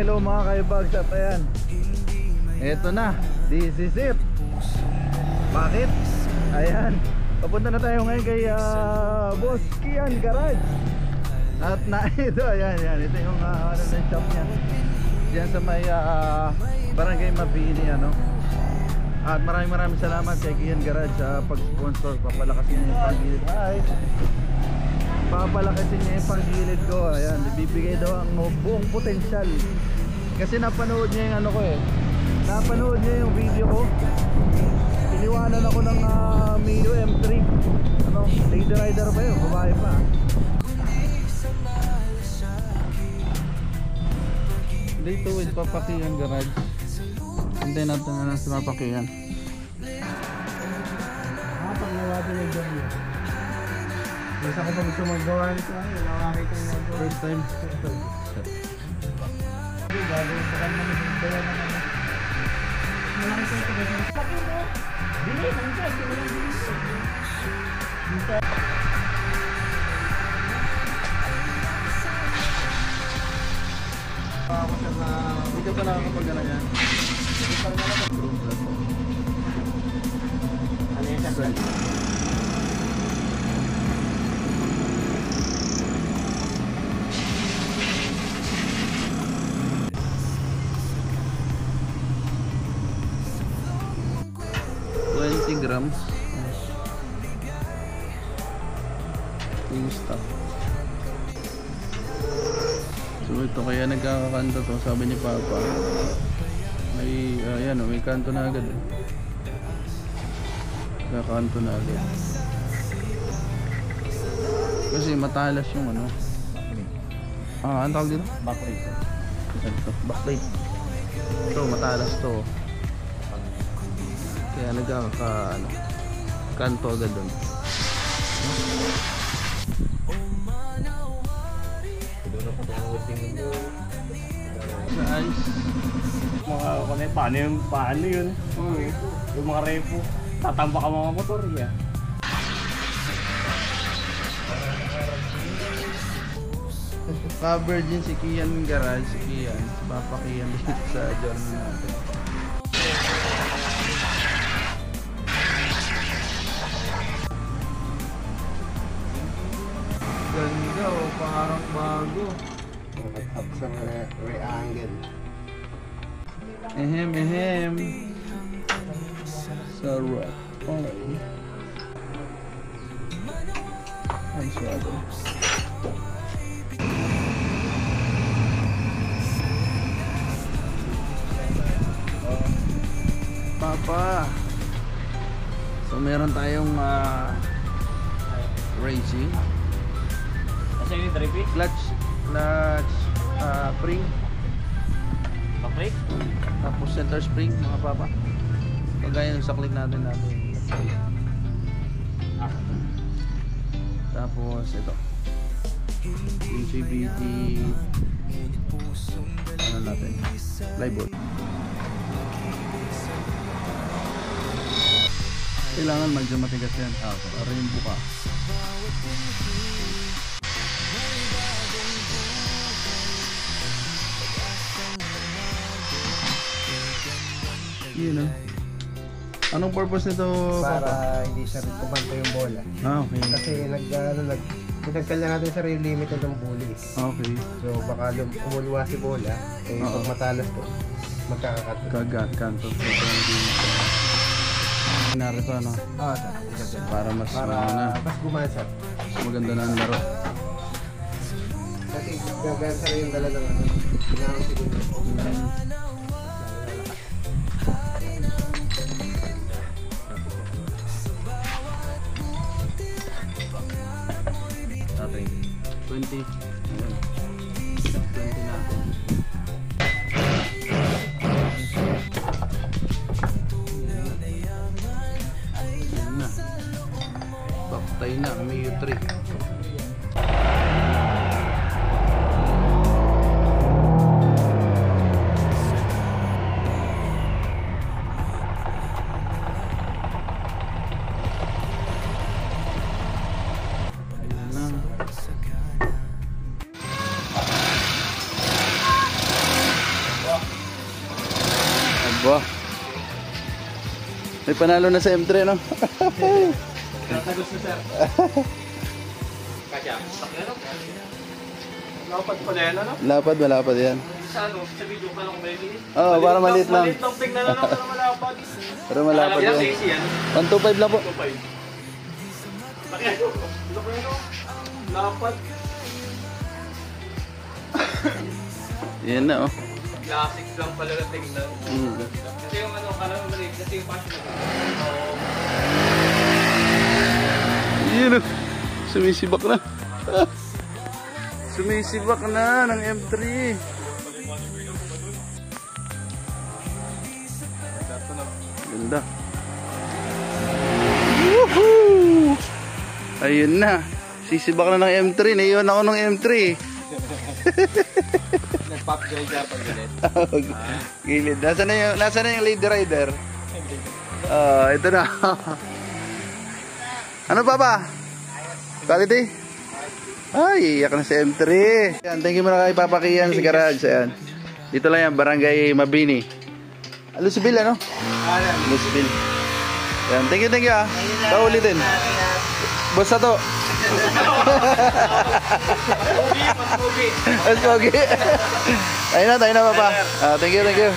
hello mga kaibags. At ayan, eto na, this is it. Bakit? Ayan, papunta na tayo ngayon kay Boss Kian Garage. At na ito, ayan, ito yung ano na shop niya diyan sa may Barangay Mabini, ano. At maraming salamat kay Kian Garage sa pag-sponsor. Papalakasin niya yung panggilid. Papalakasin niya yung panggilid ko. Ayan, ibibigay daw ang buong potensyal. Kasi napanood niya yung ano ko napanood niya yung video ko. Iniwanan ako ng Mio M3. Ano, lady rider pa yun, babae pa. Dito with Papa Kian Garage. Hindi natin na sa Papa Kian. Pag nawatin yung dyan yun. Isa ko pa gusto magawa nito. Nakakita yung magawa. First time. Gagawin sa kanya ng bayan na naman. Malaki sa ito. Sabi mo, bili, nandiyan. Walang bili. Dito. Hindi ka na nakakapag-gana yan. Ano yung sasal? Grams yung stock. So ito kaya nagkakakanto to, sabi ni Papa. May ayan may kanto na agad. Nagkakanto na agad. Kasi matalas yung ano. Ang tawag dito? Backplate. Ito, backplate. Ito matalas to. Kaya kanto agad doon. Nice. Mga paano yun? Yung mga repo, tatamba ka mga motor ya. Cover din si Kian Garage, si Kian, si Papa Kian dito sa journey natin. Ganda parang bago. At sa re-angle. Ehem. Sarap. Okay. Ang suado. Papa. So meron tayong racing. Kasi yung trippy? Clutch spring. Okay? Tapos center spring mga papa. Kagaya ng saklik natin. Tapos ito. Yung CVT ano natin? Plyboard. Kailangan medyo matigas yan. Para yung buka. Yun anong purpose nito, para Papa? hindi siya kumanta yung bola. Okay. Kasi nagkal na natin sa real limit ng bully. Okay. So baka umulwa si bola, pag matalas to, magkakakat. Kanto. Narito ano? Para mas gumasa. maganda na ang laro. Kasi gagansa rin yung dala ng ano. Kailangan segundo. Ating 20. Ayan. 20 natin. Ayan na. Baktay na. Mio 3. May panalo na sa M3, no? Tatagos na sir. Kasya. Lapad pa na yan, ano? Lapad, malapad yan. Sa ano, sa video ka lang may minute. Oo, para maliit lang. Maliit lang, tingnan na lang para malapad. Pero malapad Ilang yan. cc yan? 125 lang po. 2.5. Laki ano? Laki ano? Lapad. Yan na, oh. Classics lang pala na tingnan. Kasi yung ano, kala mo maliit. Kasi yung passion na. Yan, oh. Sumisibak na. Sumisibak na ng M3. Ganda. Woohoo! Ayun na. Sisibak na ng M3. Naiwan ako ng M3. Nag-pop joy ka pag galit. Gilid. Nasaan na yung lady rider? Ito na. Ano pa ba? Quality? Ay, iyak na si M3. Yan, thank you muna kay Papa Kian sa garage. Ayan. Dito lang yan, Barangay Mabini. Luceville, ano? Luceville. Yan, thank you ah. Paulitin. Boss na to. Mas pogi. Tayo na, Papa. Thank you.